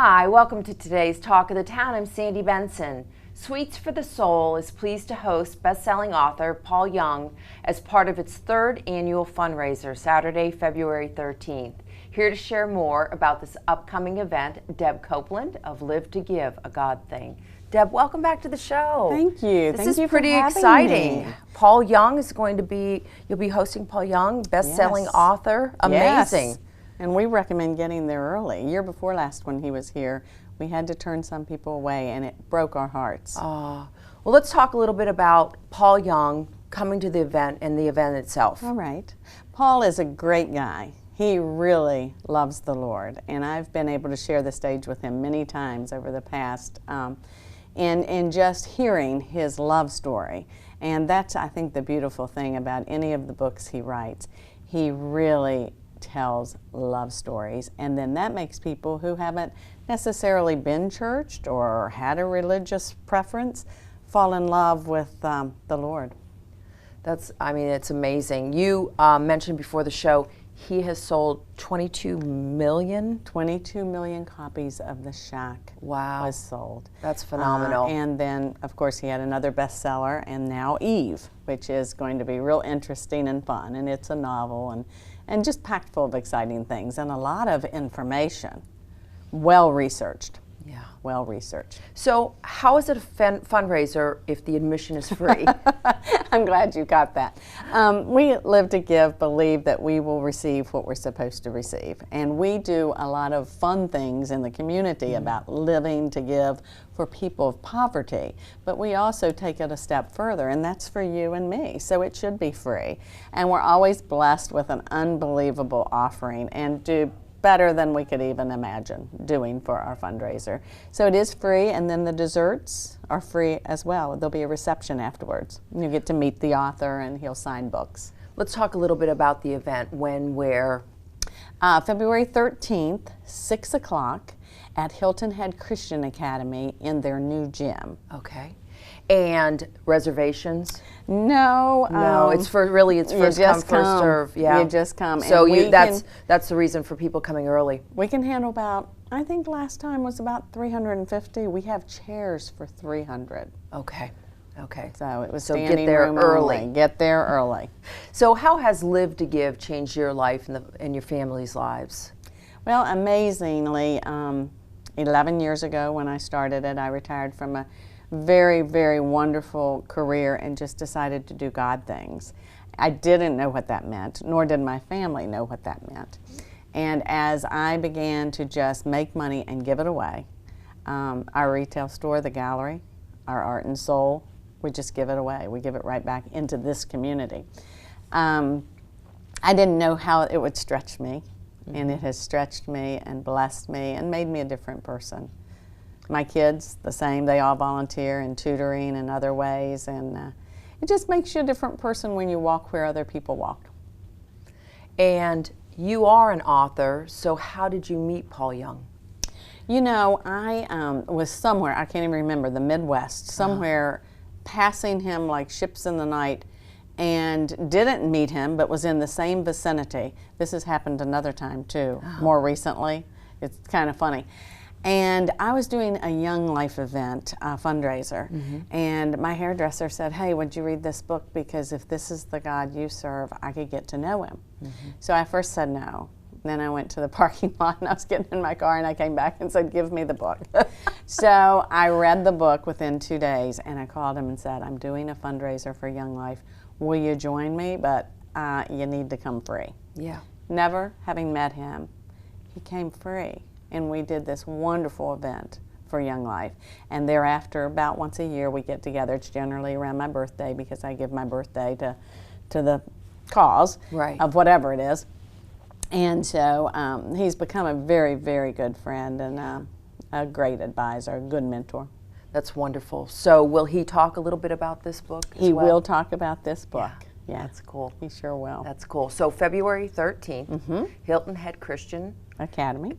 Hi, welcome to today's Talk of the Town. I'm Sandy Benson. Sweets for the Soul is pleased to host best-selling author Paul Young as part of its third annual fundraiser, Saturday, February 13th. Here to share more about this upcoming event, Deb Copeland of Live to Give, a God Thing. Deb, welcome back to the show. Thank you. This is pretty exciting. Me. Paul Young is going to be, you'll be hosting Paul Young, best-selling author. Amazing. Yes. And we recommend getting there early. Year before last when he was here, we had to turn some people away and it broke our hearts. Well, let's talk a little bit about Paul Young coming to the event and the event itself. All right. Paul is a great guy. He really loves the Lord, and I've been able to share the stage with him many times over the past, and just hearing his love story. And that's, I think, the beautiful thing about any of the books he writes. He really tells love stories, and then that makes people who haven't necessarily been churched or had a religious preference fall in love with the Lord. I mean, it's amazing. You mentioned before the show he has sold 22 million copies of The Shack. Wow. Was sold. That's phenomenal. And then, of course, he had another bestseller, and now Eve, which is going to be real interesting and fun, and it's a novel and just packed full of exciting things and a lot of information. Well researched. Yeah. Well researched. So how is it a fundraiser if the admission is free? I'm glad you got that. We Live to Give believe that we will receive what we're supposed to receive. And we do a lot of fun things in the community about living to give for people of poverty. But we also take it a step further, and that's for you and me. So it should be free. And we're always blessed with an unbelievable offering and do better than we could even imagine doing for our fundraiser. So it is free, and then the desserts are free as well. There'll be a reception afterwards. You get to meet the author and he'll sign books. Let's talk a little bit about the event. When, where? February 13th, 6 o'clock at Hilton Head Christian Academy in their new gym. Okay. And reservations? No. It's first come, first serve. Yeah. You just come. So that's the reason for people coming early. We can handle about, I think last time was about 350. We have chairs for 300. Okay. Okay. So it was get there early. Only. Get there early. So how has Live to Give changed your life and your family's lives? Well, amazingly, 11 years ago when I started it, I retired from a very, very wonderful career and just decided to do God things. I didn't know what that meant, nor did my family know what that meant. And as I began to just make money and give it away, our retail store, the gallery, our art and soul, we just give it away. We give it right back into this community. I didn't know how it would stretch me, and it has stretched me and blessed me and made me a different person. My kids, the same. They all volunteer in tutoring and other ways, and it just makes you a different person when you walk where other people walk. And you are an author, so how did you meet Paul Young? You know, I was somewhere, I can't even remember, the Midwest, somewhere passing him like ships in the night, and didn't meet him, but was in the same vicinity. This has happened another time too, more recently. It's kind of funny. And I was doing a Young Life event, a fundraiser, and my hairdresser said, hey, would you read this book, because if this is the God you serve, I could get to know him. So I first said no. Then I went to the parking lot and I was getting in my car and I came back and said, give me the book. So I read the book within 2 days and I called him and said, I'm doing a fundraiser for Young Life. Will you join me? But you need to come free. Yeah. Never having met him, he came free. And we did this wonderful event for Young Life. And thereafter, about once a year, we get together. It's generally around my birthday because I give my birthday to the cause of whatever it is. And so he's become a very, very good friend and a great advisor, a good mentor. That's wonderful. So will he talk a little bit about this book as He well? will talk about this book. Yeah. That's cool. He sure will. That's cool. So February 13th, Hilton Head Christian Academy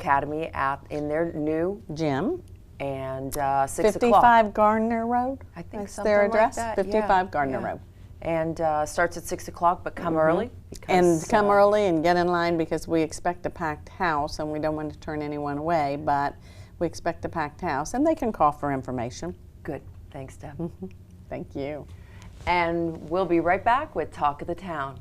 in their new gym. And 6 o'clock. 55 Gardner Road? I think that's something their address. like that. 55 Gardner Road. And starts at 6 o'clock, but come early. And come early and get in line because we expect a packed house and we don't want to turn anyone away, but we expect a packed house, and they can call for information. Good. Thanks, Deb. Thank you. And we'll be right back with Talk of the Town.